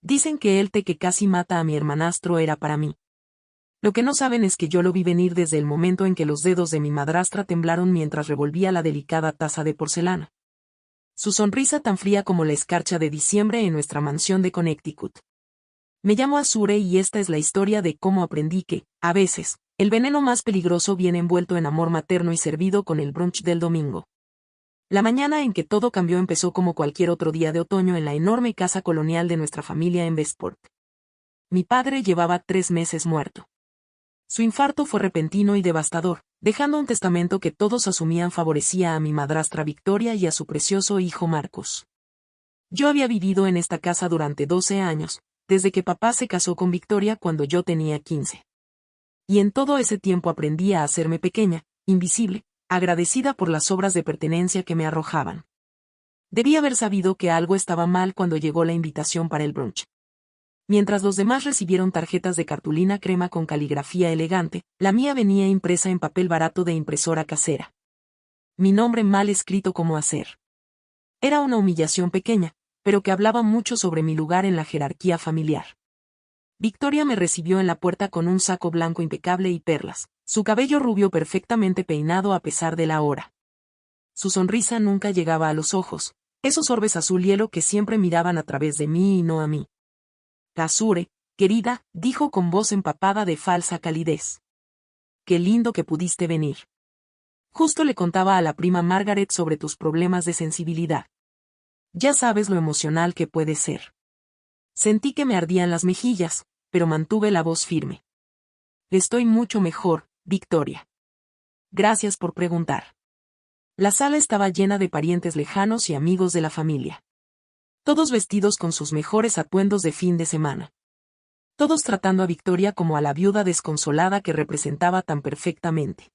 Dicen que el té que casi mata a mi hermanastro era para mí. Lo que no saben es que yo lo vi venir desde el momento en que los dedos de mi madrastra temblaron mientras revolvía la delicada taza de porcelana. Su sonrisa tan fría como la escarcha de diciembre en nuestra mansión de Connecticut. Me llamo Azure y esta es la historia de cómo aprendí que, a veces, el veneno más peligroso viene envuelto en amor materno y servido con el brunch del domingo. La mañana en que todo cambió empezó como cualquier otro día de otoño en la enorme casa colonial de nuestra familia en Westport. Mi padre llevaba 3 meses muerto. Su infarto fue repentino y devastador, dejando un testamento que todos asumían favorecía a mi madrastra Victoria y a su precioso hijo Marcus. Yo había vivido en esta casa durante 12 años, desde que papá se casó con Victoria cuando yo tenía 15. Y en todo ese tiempo aprendí a hacerme pequeña, invisible, agradecida por las obras de pertenencia que me arrojaban. Debí haber sabido que algo estaba mal cuando llegó la invitación para el brunch. Mientras los demás recibieron tarjetas de cartulina crema con caligrafía elegante, la mía venía impresa en papel barato de impresora casera. Mi nombre mal escrito como hacer. Era una humillación pequeña, pero que hablaba mucho sobre mi lugar en la jerarquía familiar. Victoria me recibió en la puerta con un saco blanco impecable y perlas, su cabello rubio perfectamente peinado a pesar de la hora. Su sonrisa nunca llegaba a los ojos, esos orbes azul hielo que siempre miraban a través de mí y no a mí. Azure, querida, dijo con voz empapada de falsa calidez. Qué lindo que pudiste venir. Justo le contaba a la prima Margaret sobre tus problemas de sensibilidad. Ya sabes lo emocional que puede ser. Sentí que me ardían las mejillas, pero mantuve la voz firme. Estoy mucho mejor, Victoria. Gracias por preguntar. La sala estaba llena de parientes lejanos y amigos de la familia. Todos vestidos con sus mejores atuendos de fin de semana. Todos tratando a Victoria como a la viuda desconsolada que representaba tan perfectamente.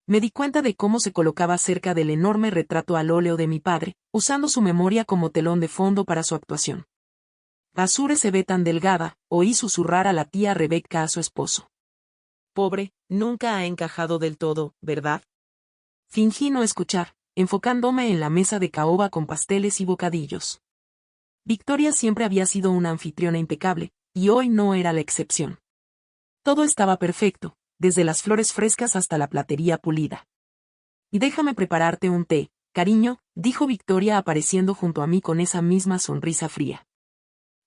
Me di cuenta de cómo se colocaba cerca del enorme retrato al óleo de mi padre, usando su memoria como telón de fondo para su actuación. Azure se ve tan delgada, oí susurrar a la tía Rebecca a su esposo. Pobre, nunca ha encajado del todo, ¿verdad? Fingí no escuchar, enfocándome en la mesa de caoba con pasteles y bocadillos. Victoria siempre había sido una anfitriona impecable, y hoy no era la excepción. Todo estaba perfecto, desde las flores frescas hasta la platería pulida. Y déjame prepararte un té, cariño, dijo Victoria apareciendo junto a mí con esa misma sonrisa fría.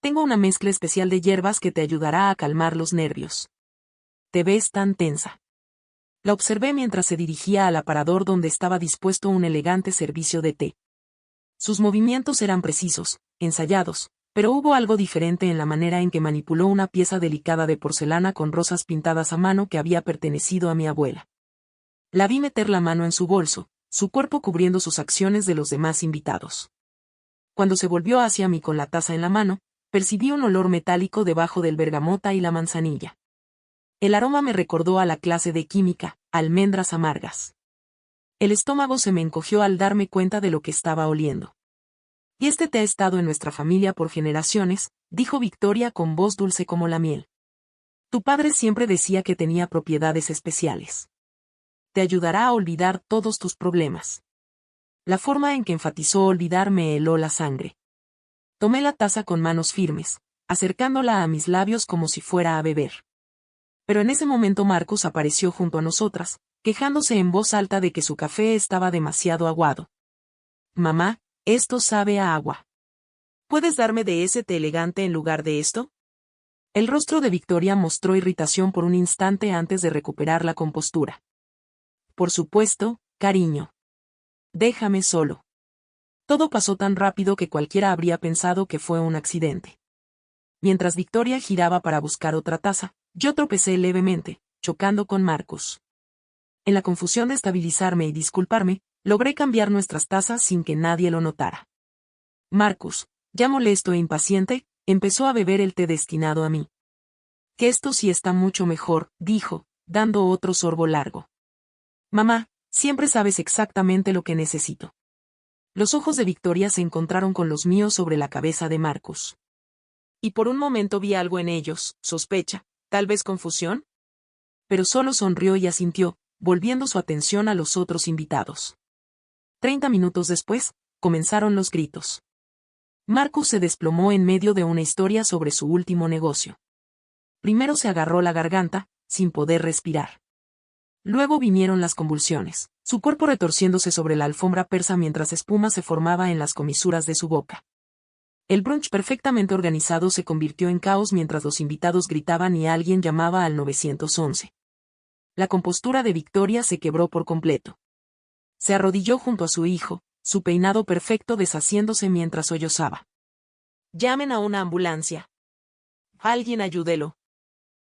Tengo una mezcla especial de hierbas que te ayudará a calmar los nervios. Te ves tan tensa. La observé mientras se dirigía al aparador donde estaba dispuesto un elegante servicio de té. Sus movimientos eran precisos, ensayados, pero hubo algo diferente en la manera en que manipuló una pieza delicada de porcelana con rosas pintadas a mano que había pertenecido a mi abuela. La vi meter la mano en su bolso, su cuerpo cubriendo sus acciones de los demás invitados. Cuando se volvió hacia mí con la taza en la mano, percibí un olor metálico debajo del bergamota y la manzanilla. El aroma me recordó a la clase de química, almendras amargas. El estómago se me encogió al darme cuenta de lo que estaba oliendo. Y este té ha estado en nuestra familia por generaciones, dijo Victoria con voz dulce como la miel. Tu padre siempre decía que tenía propiedades especiales. Te ayudará a olvidar todos tus problemas. La forma en que enfatizó olvidar me heló la sangre. Tomé la taza con manos firmes, acercándola a mis labios como si fuera a beber. Pero en ese momento Marcus apareció junto a nosotras, quejándose en voz alta de que su café estaba demasiado aguado. Mamá, esto sabe a agua. ¿Puedes darme de ese té elegante en lugar de esto? El rostro de Victoria mostró irritación por un instante antes de recuperar la compostura. Por supuesto, cariño. Déjame solo. Todo pasó tan rápido que cualquiera habría pensado que fue un accidente. Mientras Victoria giraba para buscar otra taza, yo tropecé levemente, chocando con Marcus. En la confusión de estabilizarme y disculparme, logré cambiar nuestras tazas sin que nadie lo notara. Marcus, ya molesto e impaciente, empezó a beber el té destinado a mí. Que esto sí está mucho mejor, dijo, dando otro sorbo largo. Mamá, siempre sabes exactamente lo que necesito. Los ojos de Victoria se encontraron con los míos sobre la cabeza de Marcus. Y por un momento vi algo en ellos, sospecha, tal vez confusión. Pero solo sonrió y asintió, volviendo su atención a los otros invitados. 30 minutos después, comenzaron los gritos. Marcus se desplomó en medio de una historia sobre su último negocio. Primero se agarró la garganta, sin poder respirar. Luego vinieron las convulsiones, su cuerpo retorciéndose sobre la alfombra persa mientras espuma se formaba en las comisuras de su boca. El brunch perfectamente organizado se convirtió en caos mientras los invitados gritaban y alguien llamaba al 911. La compostura de Victoria se quebró por completo. Se arrodilló junto a su hijo, su peinado perfecto deshaciéndose mientras sollozaba. «Llamen a una ambulancia. Alguien ayúdelo».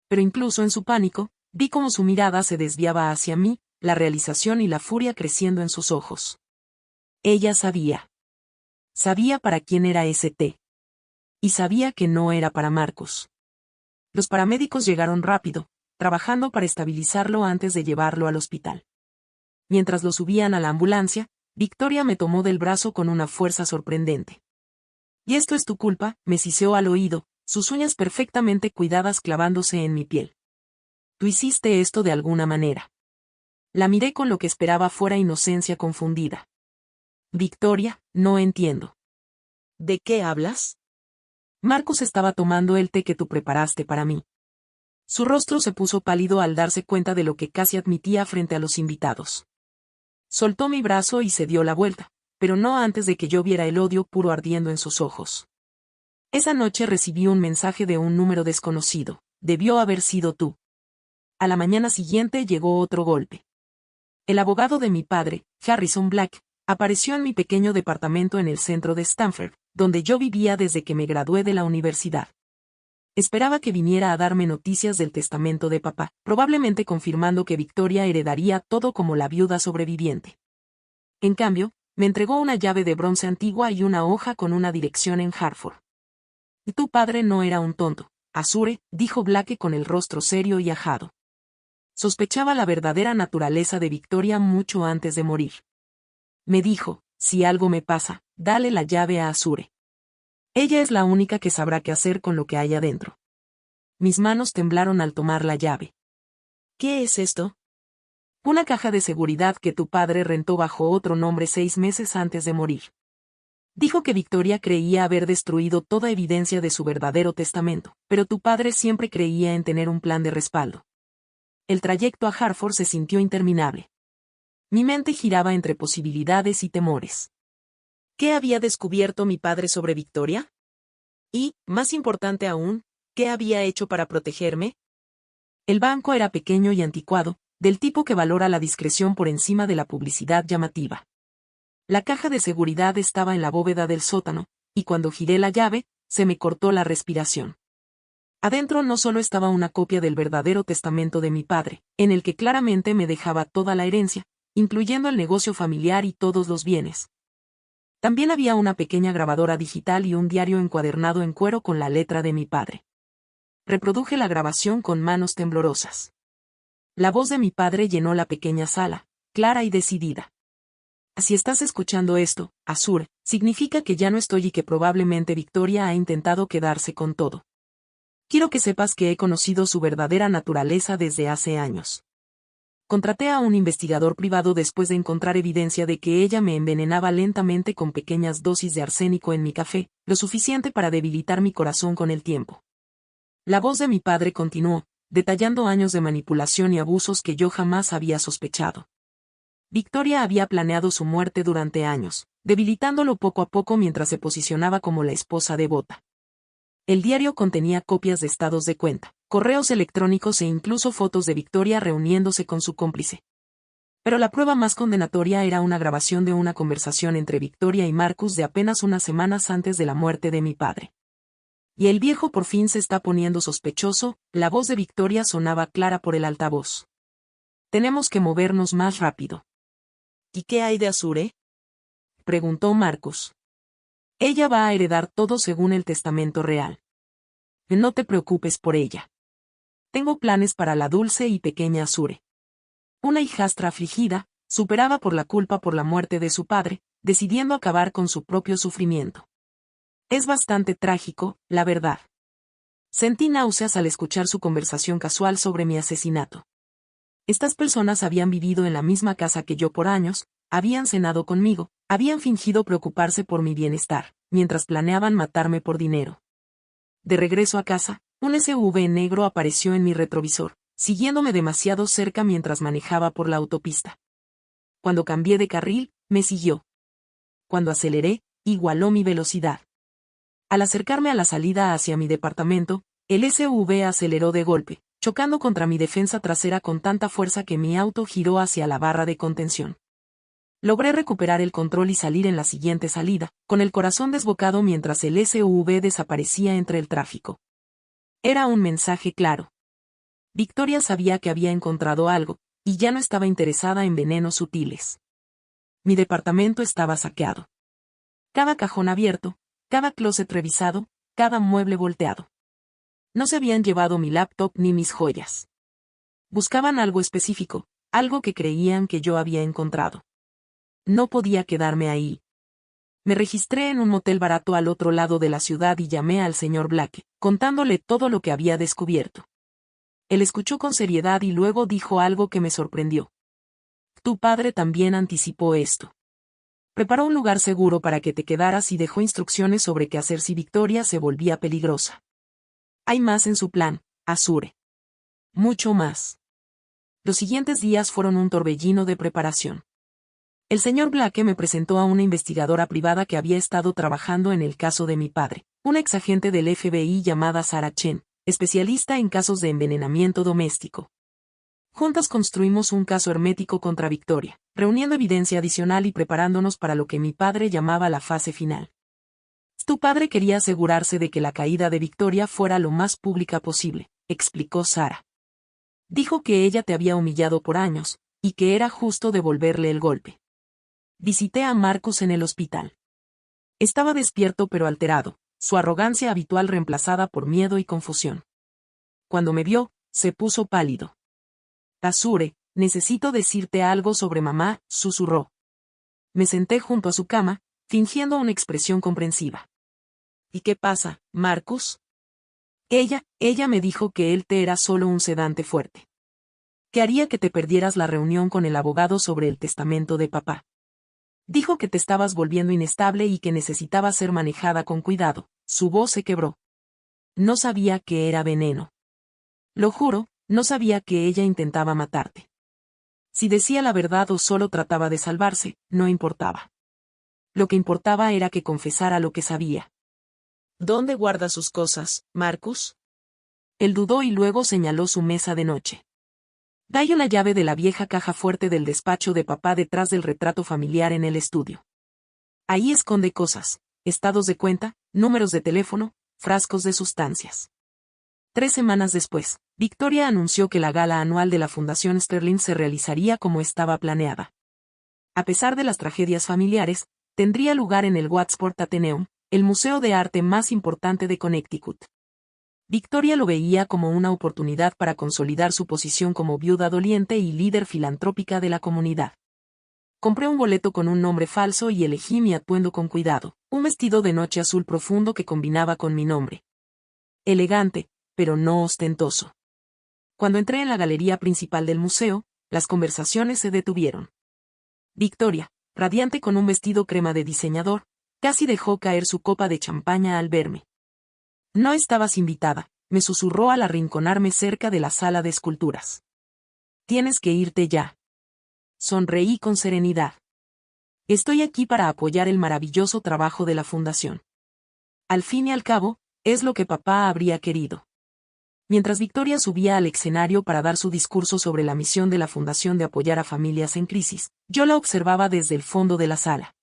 Pero incluso en su pánico, vi cómo su mirada se desviaba hacia mí, la realización y la furia creciendo en sus ojos. Ella sabía. Sabía para quién era ese té. Y sabía que no era para Marcus. Los paramédicos llegaron rápido, trabajando para estabilizarlo antes de llevarlo al hospital. Mientras lo subían a la ambulancia, Victoria me tomó del brazo con una fuerza sorprendente. «Y esto es tu culpa», me siseó al oído, sus uñas perfectamente cuidadas clavándose en mi piel. «Tú hiciste esto de alguna manera». La miré con lo que esperaba fuera inocencia confundida. «Victoria, no entiendo». «¿De qué hablas?» «Marcus estaba tomando el té que tú preparaste para mí». Su rostro se puso pálido al darse cuenta de lo que casi admitía frente a los invitados. Soltó mi brazo y se dio la vuelta, pero no antes de que yo viera el odio puro ardiendo en sus ojos. «Esa noche recibí un mensaje de un número desconocido. Debió haber sido tú». A la mañana siguiente llegó otro golpe. El abogado de mi padre, Harrison Black, apareció en mi pequeño departamento en el centro de Stanford, donde yo vivía desde que me gradué de la universidad. Esperaba que viniera a darme noticias del testamento de papá, probablemente confirmando que Victoria heredaría todo como la viuda sobreviviente. En cambio, me entregó una llave de bronce antigua y una hoja con una dirección en Hartford. «Tu padre no era un tonto, Azure», dijo Blake con el rostro serio y ajado. Sospechaba la verdadera naturaleza de Victoria mucho antes de morir. Me dijo: «Si algo me pasa, dale la llave a Azure. Ella es la única que sabrá qué hacer con lo que hay adentro». Mis manos temblaron al tomar la llave. «¿Qué es esto?» «Una caja de seguridad que tu padre rentó bajo otro nombre 6 meses antes de morir». Dijo que Victoria creía haber destruido toda evidencia de su verdadero testamento, pero tu padre siempre creía en tener un plan de respaldo. El trayecto a Hartford se sintió interminable. Mi mente giraba entre posibilidades y temores. ¿Qué había descubierto mi padre sobre Victoria? Y, más importante aún, ¿qué había hecho para protegerme? El banco era pequeño y anticuado, del tipo que valora la discreción por encima de la publicidad llamativa. La caja de seguridad estaba en la bóveda del sótano, y cuando giré la llave, se me cortó la respiración. Adentro no solo estaba una copia del verdadero testamento de mi padre, en el que claramente me dejaba toda la herencia, incluyendo el negocio familiar y todos los bienes. También había una pequeña grabadora digital y un diario encuadernado en cuero con la letra de mi padre. Reproduje la grabación con manos temblorosas. La voz de mi padre llenó la pequeña sala, clara y decidida. «Si estás escuchando esto, Azure, significa que ya no estoy y que probablemente Victoria ha intentado quedarse con todo. Quiero que sepas que he conocido su verdadera naturaleza desde hace años. Contraté a un investigador privado después de encontrar evidencia de que ella me envenenaba lentamente con pequeñas dosis de arsénico en mi café, lo suficiente para debilitar mi corazón con el tiempo». La voz de mi padre continuó, detallando años de manipulación y abusos que yo jamás había sospechado. Victoria había planeado su muerte durante años, debilitándolo poco a poco mientras se posicionaba como la esposa devota. El diario contenía copias de estados de cuenta, correos electrónicos e incluso fotos de Victoria reuniéndose con su cómplice. Pero la prueba más condenatoria era una grabación de una conversación entre Victoria y Marcus de apenas unas semanas antes de la muerte de mi padre. «Y el viejo por fin se está poniendo sospechoso», la voz de Victoria sonaba clara por el altavoz. «Tenemos que movernos más rápido». «¿Y qué hay de Azure?», preguntó Marcus. «Ella va a heredar todo según el testamento real. No te preocupes por ella. Tengo planes para la dulce y pequeña Azure». Una hijastra afligida, superada por la culpa por la muerte de su padre, decidiendo acabar con su propio sufrimiento. Es bastante trágico, la verdad. Sentí náuseas al escuchar su conversación casual sobre mi asesinato. Estas personas habían vivido en la misma casa que yo por años, habían cenado conmigo, habían fingido preocuparse por mi bienestar, mientras planeaban matarme por dinero. De regreso a casa, un SUV negro apareció en mi retrovisor, siguiéndome demasiado cerca mientras manejaba por la autopista. Cuando cambié de carril, me siguió. Cuando aceleré, igualó mi velocidad. Al acercarme a la salida hacia mi departamento, el SUV aceleró de golpe, chocando contra mi defensa trasera con tanta fuerza que mi auto giró hacia la barra de contención. Logré recuperar el control y salir en la siguiente salida, con el corazón desbocado mientras el SUV desaparecía entre el tráfico. Era un mensaje claro. Victoria sabía que había encontrado algo, y ya no estaba interesada en venenos sutiles. Mi departamento estaba saqueado. Cada cajón abierto, cada closet revisado, cada mueble volteado. No se habían llevado mi laptop ni mis joyas. Buscaban algo específico, algo que creían que yo había encontrado. No podía quedarme ahí. Me registré en un motel barato al otro lado de la ciudad y llamé al señor Black, contándole todo lo que había descubierto. Él escuchó con seriedad y luego dijo algo que me sorprendió. Tu padre también anticipó esto. Preparó un lugar seguro para que te quedaras y dejó instrucciones sobre qué hacer si Victoria se volvía peligrosa. Hay más en su plan, Azure. Mucho más. Los siguientes días fueron un torbellino de preparación. El señor Blake me presentó a una investigadora privada que había estado trabajando en el caso de mi padre, una exagente del FBI llamada Sarah Chen, especialista en casos de envenenamiento doméstico. Juntas construimos un caso hermético contra Victoria, reuniendo evidencia adicional y preparándonos para lo que mi padre llamaba la fase final. Tu padre quería asegurarse de que la caída de Victoria fuera lo más pública posible, explicó Sarah. Dijo que ella te había humillado por años, y que era justo devolverle el golpe. Visité a Marcus en el hospital. Estaba despierto pero alterado, su arrogancia habitual reemplazada por miedo y confusión. Cuando me vio, se puso pálido. Azure, necesito decirte algo sobre mamá, susurró. Me senté junto a su cama, fingiendo una expresión comprensiva. ¿Y qué pasa, Marcus? Ella me dijo que él te era solo un sedante fuerte. Que haría que te perdieras la reunión con el abogado sobre el testamento de papá. Dijo que te estabas volviendo inestable y que necesitaba ser manejada con cuidado. Su voz se quebró. No sabía que era veneno. Lo juro, no sabía que ella intentaba matarte. Si decía la verdad o solo trataba de salvarse, no importaba. Lo que importaba era que confesara lo que sabía. ¿Dónde guarda sus cosas, Marcus? Él dudó y luego señaló su mesa de noche. Dale la llave de la vieja caja fuerte del despacho de papá detrás del retrato familiar en el estudio. Ahí esconde cosas, estados de cuenta, números de teléfono, frascos de sustancias. 3 semanas después, Victoria anunció que la gala anual de la Fundación Sterling se realizaría como estaba planeada. A pesar de las tragedias familiares, tendría lugar en el Watsport Atheneum, el museo de arte más importante de Connecticut. Victoria lo veía como una oportunidad para consolidar su posición como viuda doliente y líder filantrópica de la comunidad. Compré un boleto con un nombre falso y elegí mi atuendo con cuidado, un vestido de noche azul profundo que combinaba con mi nombre. Elegante, pero no ostentoso. Cuando entré en la galería principal del museo, las conversaciones se detuvieron. Victoria, radiante con un vestido crema de diseñador, casi dejó caer su copa de champaña al verme. No estabas invitada, me susurró al arrinconarme cerca de la sala de esculturas. Tienes que irte ya. Sonreí con serenidad. Estoy aquí para apoyar el maravilloso trabajo de la fundación. Al fin y al cabo, es lo que papá habría querido. Mientras Victoria subía al escenario para dar su discurso sobre la misión de la fundación de apoyar a familias en crisis, yo la observaba desde el fondo de la sala.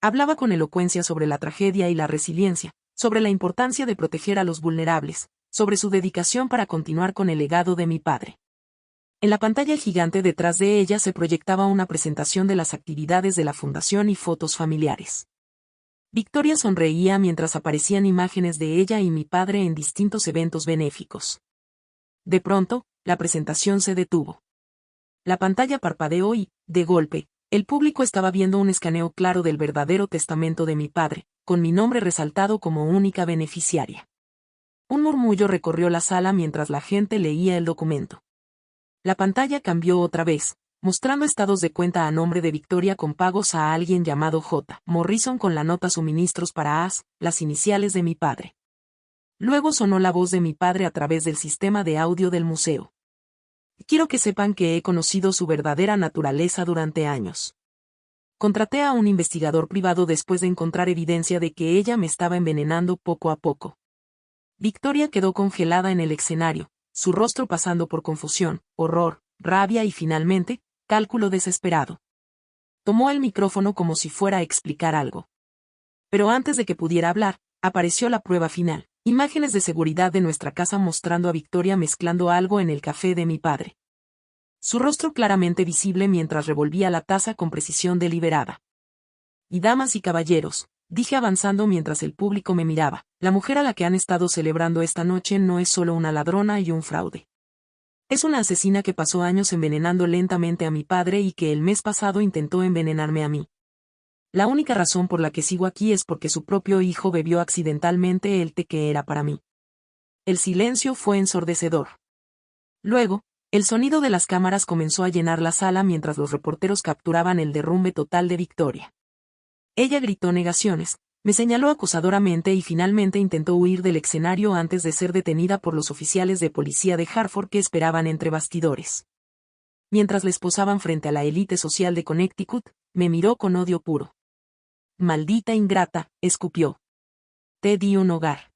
Hablaba con elocuencia sobre la tragedia y la resiliencia, sobre la importancia de proteger a los vulnerables, sobre su dedicación para continuar con el legado de mi padre. En la pantalla gigante detrás de ella se proyectaba una presentación de las actividades de la fundación y fotos familiares. Victoria sonreía mientras aparecían imágenes de ella y mi padre en distintos eventos benéficos. De pronto, la presentación se detuvo. La pantalla parpadeó y, de golpe, el público estaba viendo un escaneo claro del verdadero testamento de mi padre, con mi nombre resaltado como única beneficiaria. Un murmullo recorrió la sala mientras la gente leía el documento. La pantalla cambió otra vez, mostrando estados de cuenta a nombre de Victoria con pagos a alguien llamado J. Morrison con la nota suministros para AS, las iniciales de mi padre. Luego sonó la voz de mi padre a través del sistema de audio del museo. Quiero que sepan que he conocido su verdadera naturaleza durante años. Contraté a un investigador privado después de encontrar evidencia de que ella me estaba envenenando poco a poco. Victoria quedó congelada en el escenario, su rostro pasando por confusión, horror, rabia y finalmente, cálculo desesperado. Tomó el micrófono como si fuera a explicar algo. Pero antes de que pudiera hablar, apareció la prueba final. Imágenes de seguridad de nuestra casa mostrando a Victoria mezclando algo en el café de mi padre. Su rostro claramente visible mientras revolvía la taza con precisión deliberada. Y damas y caballeros, dije avanzando mientras el público me miraba, la mujer a la que han estado celebrando esta noche no es solo una ladrona y un fraude. Es una asesina que pasó años envenenando lentamente a mi padre y que el mes pasado intentó envenenarme a mí. La única razón por la que sigo aquí es porque su propio hijo bebió accidentalmente el té que era para mí. El silencio fue ensordecedor. Luego, el sonido de las cámaras comenzó a llenar la sala mientras los reporteros capturaban el derrumbe total de Victoria. Ella gritó negaciones, me señaló acusadoramente y finalmente intentó huir del escenario antes de ser detenida por los oficiales de policía de Hartford que esperaban entre bastidores. Mientras les posaban frente a la élite social de Connecticut, me miró con odio puro. Maldita ingrata, escupió. Te di un hogar.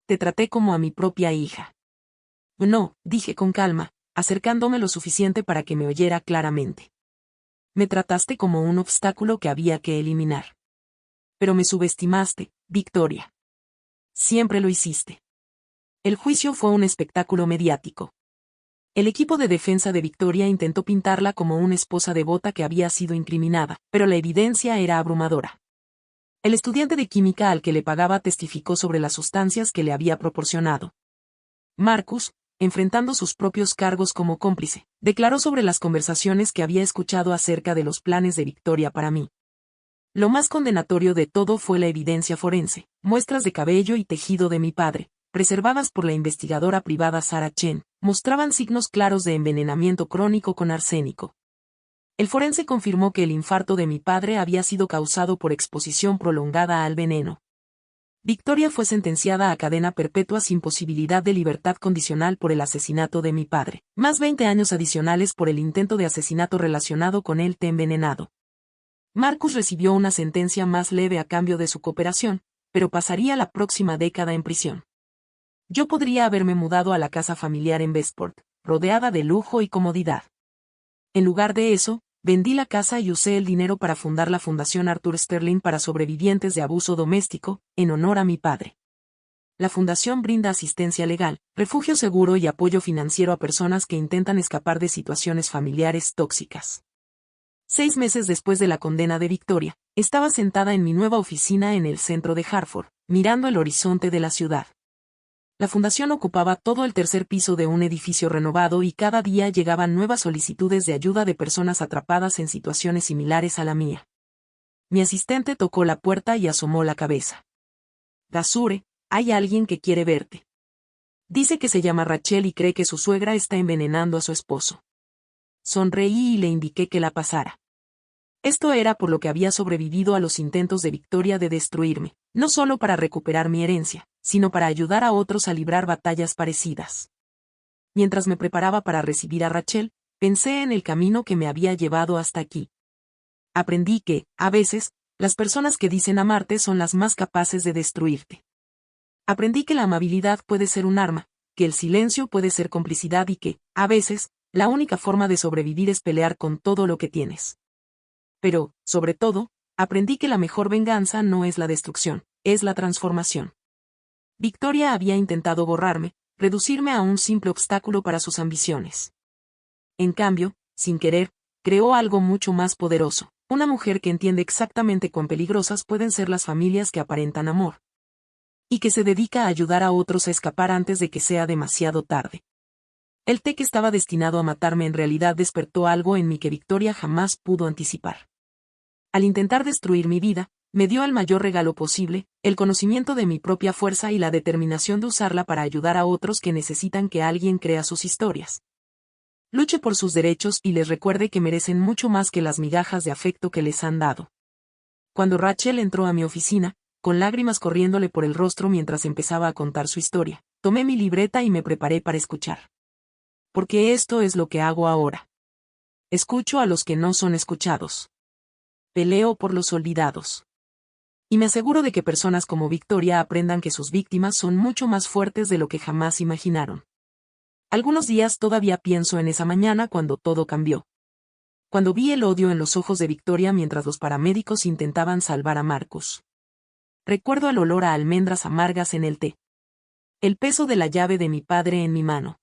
Te traté como a mi propia hija. No, dije con calma, acercándome lo suficiente para que me oyera claramente. Me trataste como un obstáculo que había que eliminar. Pero me subestimaste, Victoria. Siempre lo hiciste. El juicio fue un espectáculo mediático. El equipo de defensa de Victoria intentó pintarla como una esposa devota que había sido incriminada, pero la evidencia era abrumadora. El estudiante de química al que le pagaba testificó sobre las sustancias que le había proporcionado. Marcus, enfrentando sus propios cargos como cómplice, declaró sobre las conversaciones que había escuchado acerca de los planes de Victoria para mí. Lo más condenatorio de todo fue la evidencia forense, muestras de cabello y tejido de mi padre, preservadas por la investigadora privada Sarah Chen, mostraban signos claros de envenenamiento crónico con arsénico. El forense confirmó que el infarto de mi padre había sido causado por exposición prolongada al veneno. Victoria fue sentenciada a cadena perpetua sin posibilidad de libertad condicional por el asesinato de mi padre, más 20 años adicionales por el intento de asesinato relacionado con el té envenenado. Marcus recibió una sentencia más leve a cambio de su cooperación, pero pasaría la próxima década en prisión. Yo podría haberme mudado a la casa familiar en Westport, rodeada de lujo y comodidad. En lugar de eso, vendí la casa y usé el dinero para fundar la Fundación Arthur Sterling para sobrevivientes de abuso doméstico, en honor a mi padre. La fundación brinda asistencia legal, refugio seguro y apoyo financiero a personas que intentan escapar de situaciones familiares tóxicas. 6 meses después de la condena de Victoria, estaba sentada en mi nueva oficina en el centro de Hartford, mirando el horizonte de la ciudad. La fundación ocupaba todo el tercer piso de un edificio renovado y cada día llegaban nuevas solicitudes de ayuda de personas atrapadas en situaciones similares a la mía. Mi asistente tocó la puerta y asomó la cabeza. Gazure, hay alguien que quiere verte. Dice que se llama Rachel y cree que su suegra está envenenando a su esposo. Sonreí y le indiqué que la pasara. Esto era por lo que había sobrevivido a los intentos de Victoria de destruirme, no solo para recuperar mi herencia, sino para ayudar a otros a librar batallas parecidas. Mientras me preparaba para recibir a Rachel, pensé en el camino que me había llevado hasta aquí. Aprendí que, a veces, las personas que dicen amarte son las más capaces de destruirte. Aprendí que la amabilidad puede ser un arma, que el silencio puede ser complicidad y que, a veces, la única forma de sobrevivir es pelear con todo lo que tienes. Pero, sobre todo, aprendí que la mejor venganza no es la destrucción, es la transformación. Victoria había intentado borrarme, reducirme a un simple obstáculo para sus ambiciones. En cambio, sin querer, creó algo mucho más poderoso, una mujer que entiende exactamente cuán peligrosas pueden ser las familias que aparentan amor. Y que se dedica a ayudar a otros a escapar antes de que sea demasiado tarde. El té que estaba destinado a matarme en realidad despertó algo en mí que Victoria jamás pudo anticipar. Al intentar destruir mi vida, me dio el mayor regalo posible, el conocimiento de mi propia fuerza y la determinación de usarla para ayudar a otros que necesitan que alguien crea sus historias. luche por sus derechos y les recuerde que merecen mucho más que las migajas de afecto que les han dado. Cuando Rachel entró a mi oficina, con lágrimas corriéndole por el rostro mientras empezaba a contar su historia, tomé mi libreta y me preparé para escuchar. Porque esto es lo que hago ahora. Escucho a los que no son escuchados. Peleo por los olvidados. Y me aseguro de que personas como Victoria aprendan que sus víctimas son mucho más fuertes de lo que jamás imaginaron. Algunos días todavía pienso en esa mañana cuando todo cambió. Cuando vi el odio en los ojos de Victoria mientras los paramédicos intentaban salvar a Marcus. Recuerdo el olor a almendras amargas en el té. El peso de la llave de mi padre en mi mano.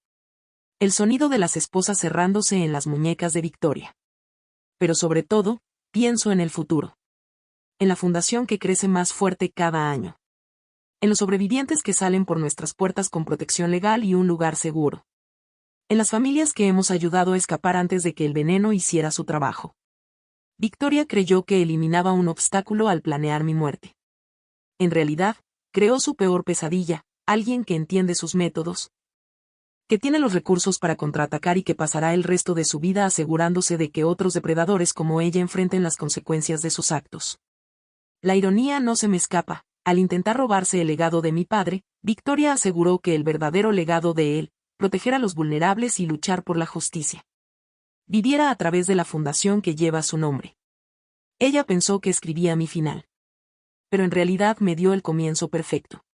El sonido de las esposas cerrándose en las muñecas de Victoria. Pero sobre todo, pienso en el futuro. En la fundación que crece más fuerte cada año. En los sobrevivientes que salen por nuestras puertas con protección legal y un lugar seguro. En las familias que hemos ayudado a escapar antes de que el veneno hiciera su trabajo. Victoria creyó que eliminaba un obstáculo al planear mi muerte. En realidad, creó su peor pesadilla, alguien que entiende sus métodos, que tiene los recursos para contraatacar y que pasará el resto de su vida asegurándose de que otros depredadores como ella enfrenten las consecuencias de sus actos. La ironía no se me escapa. Al intentar robarse el legado de mi padre, Victoria aseguró que el verdadero legado de él, proteger a los vulnerables y luchar por la justicia, viviera a través de la fundación que lleva su nombre. Ella pensó que escribía mi final. Pero en realidad me dio el comienzo perfecto.